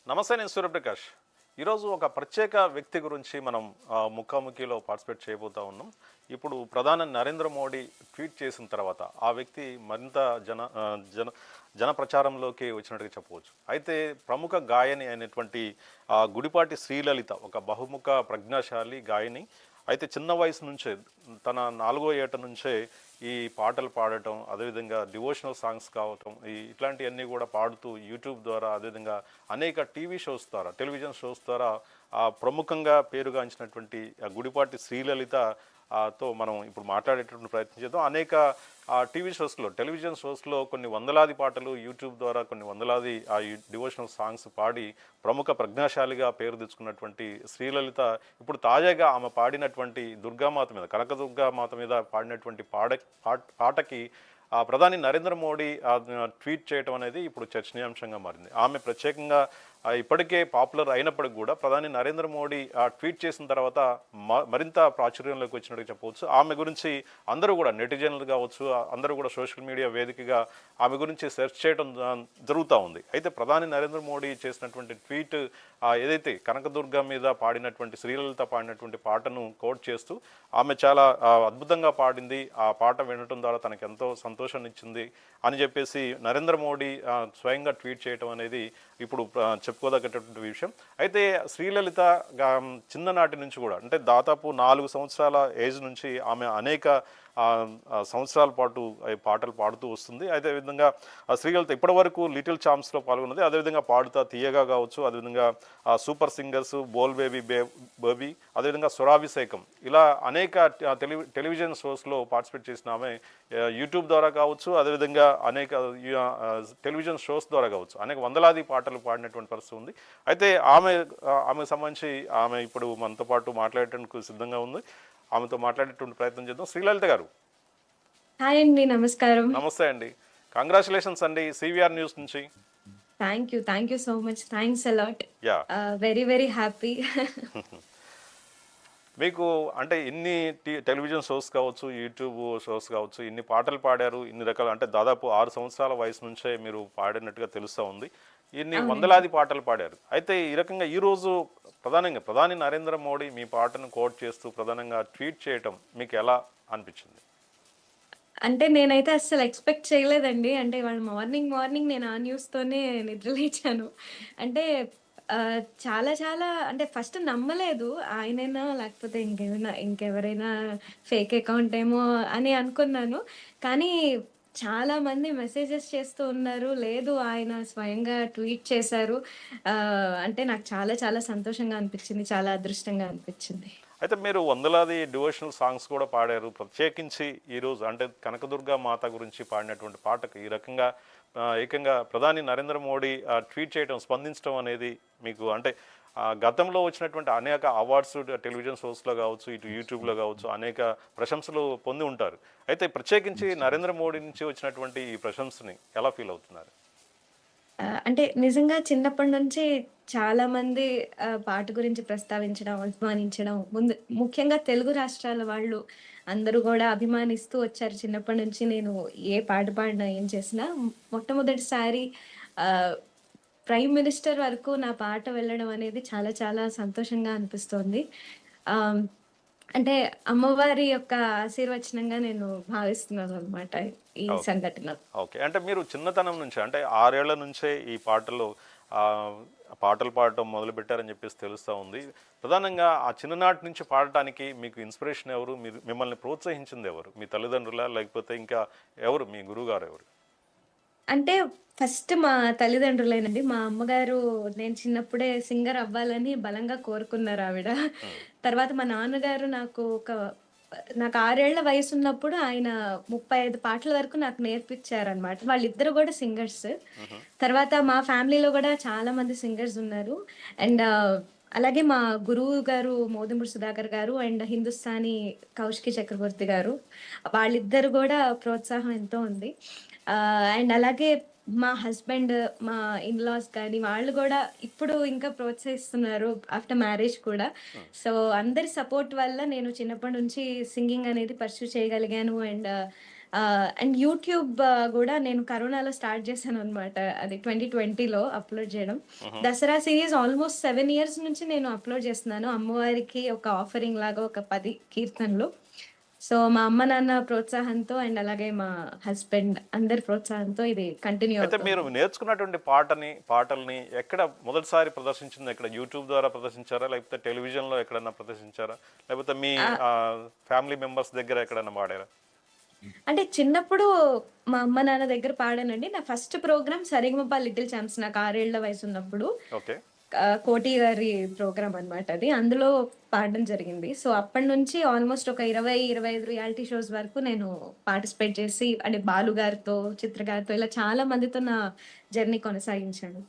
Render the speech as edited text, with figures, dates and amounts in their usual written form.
నమస్తే, నేను సూర్యప్రకాష్. ఈరోజు ఒక ప్రత్యేక వ్యక్తి గురించి మనం ముఖాముఖిలో పార్టిసిపేట్ చేయబోతా ఉన్నాం. ఇప్పుడు ప్రధాని నరేంద్ర మోడీ ట్వీట్ చేసిన తర్వాత ఆ వ్యక్తి మరింత జన జన ప్రచారంలోకి వచ్చినట్టుగా చెప్పవచ్చు. అయితే ప్రముఖ గాయని అయినటువంటి గుడిపాటి శ్రీలలిత ఒక బహుముఖ ప్రజ్ఞాశాలి గాయని. అయితే చిన్న వయసు నుంచే తన 4వ ఏట నుంచే ఈ పాటలు పాడటం, అదేవిధంగా డివోషనల్ సాంగ్స్ కావటం, ఇట్లాంటివన్నీ కూడా పాడుతూ యూట్యూబ్ ద్వారా, అదేవిధంగా అనేక టీవీ షోస్ ద్వారా, టెలివిజన్ షోస్ ద్వారా ప్రముఖంగా పేరుగాంచినటువంటి గుడిపాటి శ్రీలలిత తో మనం ఇప్పుడు మాట్లాడేటటువంటి ప్రయత్నం చేద్దాం. అనేక టీవీ షోస్లో, టెలివిజన్ షోస్లో కొన్ని వందలాది పాటలు, యూట్యూబ్ ద్వారా కొన్ని వందలాది డివోషనల్ సాంగ్స్ పాడి ప్రముఖ ప్రజ్ఞాశాలిగా పేరు తెచ్చుకున్నటువంటి శ్రీలలిత ఇప్పుడు తాజాగా ఆమె పాడినటువంటి దుర్గామాత మీద, కనకదుర్గామాత మీద పాడినటువంటి పాటకి ప్రధాని నరేంద్ర మోడీ ట్వీట్ చేయడం అనేది ఇప్పుడు చర్చనీయాంశంగా మారింది. ఆమె ప్రత్యేకంగా ఇప్పటికే పాపులర్ అయినప్పటికి కూడా ప్రధాని నరేంద్ర మోడీ ట్వీట్ చేసిన తర్వాత మరింత ప్రాచుర్యంలోకి వచ్చినట్టు చెప్పవచ్చు. ఆమె గురించి అందరూ కూడా నెటిజన్లు కావచ్చు, అందరూ కూడా సోషల్ మీడియా వేదికగా ఆమె గురించి సెర్చ్ చేయడం జరుగుతూ ఉంది. అయితే ప్రధాని నరేంద్ర మోడీ చేసినటువంటి ట్వీట్ ఏదైతే కనకదుర్గ మీద పాడినటువంటి, శ్రీలలిత పాడినటువంటి పాటను కోట్ చేస్తూ ఆమె చాలా అద్భుతంగా పాడింది, ఆ పాట వినటం ద్వారా తనకు ఎంతో సంతోషాన్ని ఇచ్చింది అని చెప్పేసి నరేంద్ర మోడీ స్వయంగా ట్వీట్ చేయడం అనేది ఇప్పుడు చెప్పుకోదగ్గటువంటి విషయం. అయితే శ్రీలలిత చిన్ననాటి నుంచి కూడా, అంటే దాదాపు 4 సంవత్సరాల ఏజ్ నుంచి ఆమె అనేక సంవత్సరాల పాటు పాటలు పాడుతూ వస్తుంది. అదేవిధంగా శ్రీలలిత ఇప్పటి వరకు లిటిల్ ఛాంప్స్లో పాల్గొన్నది. అదేవిధంగా పాడుతా తీయగా కావచ్చు, అదేవిధంగా సూపర్ సింగర్స్, బోల్ బేబీ, అదేవిధంగా స్వరాభిషేకం, ఇలా అనేక టెలివిజన్ షోస్లో పార్టిసిపేట్ చేసిన ఆమె యూట్యూబ్ ద్వారా కావచ్చు, అదేవిధంగా అనేక టెలివిజన్ షోస్ ద్వారా కావచ్చు, అనేక వందలాది పాటలు పాడినటువంటి పరిస్థితి ఉంది. అయితే ఆమెకు సంబంధించి ఆమె ఇప్పుడు మనతో పాటు మాట్లాడేందుకు సిద్ధంగా ఉంది. ఆమెతో మాట్లాడేటువంటి ప్రయత్నం చేద్దాం. శ్రీలలిత గారు, హాయ్ అండి, నమస్కారం. నమస్తే అండి. కంగ్రాచులేషన్స్ అండి సివిఆర్ న్యూస్ నుంచి. Thank you so much. Thanks a lot. Yeah, very very happy. మీకు అంటే ఇన్ని టెలివిజన్ షోస్ కావచ్చు, యూట్యూబ్ షోస్ కావచ్చు, ఇన్ని పాటలు పాడారు, ఇన్ని రకాల, అంటే దాదాపు 6 సంవత్సరాల వయసు నుంచే మీరు పాడినట్టుగా తెలుస్తూ ఉంది. ఇన్ని వందలాది పాటలు పాడారు. అయితే ఈ రకంగా ఈరోజు ప్రధాని నరేంద్ర మోడీ మీ పాటను కోట్ చేస్తూ ప్రధానంగా ట్వీట్ చేయటం మీకు ఎలా అనిపించింది? అంటే నేనైతే అస్సలు ఎక్స్పెక్ట్ చేయలేదండి. అంటే ఇవాళ మార్నింగ్ నేను ఆ న్యూస్‌తోనే నిద్రలేచాను. అంటే చాలా చాలా అంటే ఫస్ట్ నమ్మలేదు. ఆయనేనా లేకపోతే ఇంకెవరైనా ఫేక్ అకౌంట్ ఏమో అని అనుకున్నాను. కానీ చాలా మంది మెసేజెస్ చేస్తూ ఉన్నారు. లేదు, ఆయన స్వయంగా ట్వీట్ చేశారు. అంటే నాకు చాలా చాలా సంతోషంగా అనిపించింది. చాలా అదృష్టంగా అనిపించింది. అయితే మీరు వందలాది డివోషనల్ సాంగ్స్ కూడా పాడారు. ప్రత్యేకించి ఈరోజు అంటే కనకదుర్గా మాత గురించి పాడినటువంటి పాటకు ఈ రకంగా ఏకంగా ప్రధాని నరేంద్ర మోడీ ట్వీట్ చేయడం, స్పందించడం అనేది మీకు అంటే గతంలో వచ్చినటువంటి అనేక అవార్డ్స్ టెలివిజన్ షోస్లో కావచ్చు, ఇటు యూట్యూబ్లో కావచ్చు, అనేక ప్రశంసలు పొంది ఉంటారు. అయితే ప్రత్యేకించి నరేంద్ర మోడీ నుంచి వచ్చినటువంటి ఈ ప్రశంసని ఎలా ఫీల్ అవుతున్నారు? అంటే నిజంగా చిన్నప్పటి నుంచి చాలామంది పాట గురించి ప్రస్తావించడం, అభిమానించడం, ముఖ్యంగా తెలుగు రాష్ట్రాల వాళ్ళు అందరూ గూడా అభిమానిస్తూ వచ్చారు. చిన్నప్పటి నుంచి నేను ఏ పాట పాడినా, ఏం చేసినా మొట్టమొదటిసారి ఆహ్, ప్రైమ్ మినిస్టర్ వరకు నా పాట వెళ్ళడం అనేది చాలా చాలా సంతోషంగా అనిపిస్తోంది. ఆహ్, అంటే అమ్మవారి యొక్క ఆశీర్వచనంగా నేను భావిస్తున్నాననమాట ఈ సంఘటన. ఓకే. అంటే మీరు చిన్నతనం నుంచే, అంటే 6 ఏళ్ల నుంచే ఈ పాటలు పాడటం మొదలుపెట్టారని చెప్పేసి తెలుస్తూ ఉంది. ప్రధానంగా ఆ చిన్ననాటి నుంచి పాడటానికి మీకు ఇన్స్పిరేషన్ ఎవరు? మిమ్మల్ని ప్రోత్సహించింది ఎవరు? మీ తల్లిదండ్రులా, లేకపోతే ఇంకా ఎవరు మీ గురువుగారు ఎవరు? అంటే ఫస్ట్ మా తల్లిదండ్రులేనండి. మా అమ్మగారు నేను చిన్నప్పుడే సింగర్ అవ్వాలని బలంగా కోరుకున్నారావిడ. ఉమ్, తర్వాత మా నాన్నగారు నాకు 6 ఏళ్ల వయసున్నప్పుడు ఆయన 35 పాటల వరకు నాకు నేర్పిచ్చారనమాట. వాళ్ళిద్దరు గూడా సింగర్స్. ఉహు, తర్వాత మా ఫ్యామిలీలో గూడా చాలా మంది సింగర్స్ ఉన్నారు. అండ్ అలాగే మా గురువు గారు మోదుమురు సుధాకర్ గారు అండ్ హిందుస్థానీ కౌశికి చక్రవర్తి గారు. వాళ్ళిద్దరు గూడా ప్రోత్సాహం ఎంతో ఉంది. అండ్ అలాగే మా హస్బెండ్, మా ఇన్‌లాస్ కానీ వాళ్ళు గూడా ఇప్పుడు ఇంకా ప్రోత్సహిస్తున్నారు ఆఫ్టర్ మ్యారేజ్ కూడా. ఉమ్. సో, అందరి సపోర్ట్ వల్ల నేను చిన్నప్పటి నుంచి సింగింగ్ అనేది పర్స్యూ చేయగలిగాను. అండ్ అండ్ యూట్యూబ్ గూడా నేను కరోనాలో స్టార్ట్ చేశాననమాట. అది 2020లో అప్‌లోడ్ చేయడం. దసరా సీరీస్ ఆల్‌మోస్ట్ 7 ఇయర్స్ నుంచి నేను అప్‌లోడ్ చేస్తున్నాను. అమ్మవారికి ఒక ఆఫరింగ్ లాగా ఒక 10 కీర్తనలు. సో, మా అమ్మ, నాన్న ప్రోత్సాహంతో అండ్ అలాగే మా హస్బెండ్ అందరి ప్రోత్సాహంతో ఇది కంటిన్యూ అయితే మీరు అవుతుంది. నేర్చుకున్నటువంటి పాటల్ని ఎక్కడ మొదటిసారి ప్రదర్శించింది ఎక్కడ? యూట్యూబ్ ద్వారా ప్రదర్శించారా? లేకపోతే టెలివిజన్‌లో ఎక్కడన్నా ప్రదర్శించారా? లేకపోతే మీ ఆహ్, ఫ్యామిలీ మెంబర్స్ దగ్గర ఎక్కడన్నా పాడారా? అంటే చిన్నప్పుడు మా అమ్మ, నాన్న దగ్గర పాడానండి. నా first programme 'Sa Re Ga Ma Pa little champs' నాకు 6 ఏళ్ల వయసున్నప్పుడు. ఓకే. కోటి గారి ప్రోగ్రామ్ అనమాట అది. అందులో పాడడం జరిగింది. సో, అప్పటినుంచి ఆల్‌మోస్ట్ ఒక 20, 25 రియాలిటీ షోస్ వరకు నేను పార్టిసిపేట్ చేసి అంటే బాలు గారితో, చిత్ర గారితో ఇలా చాలా మందితో నా జర్నీ కొనసాగించాను.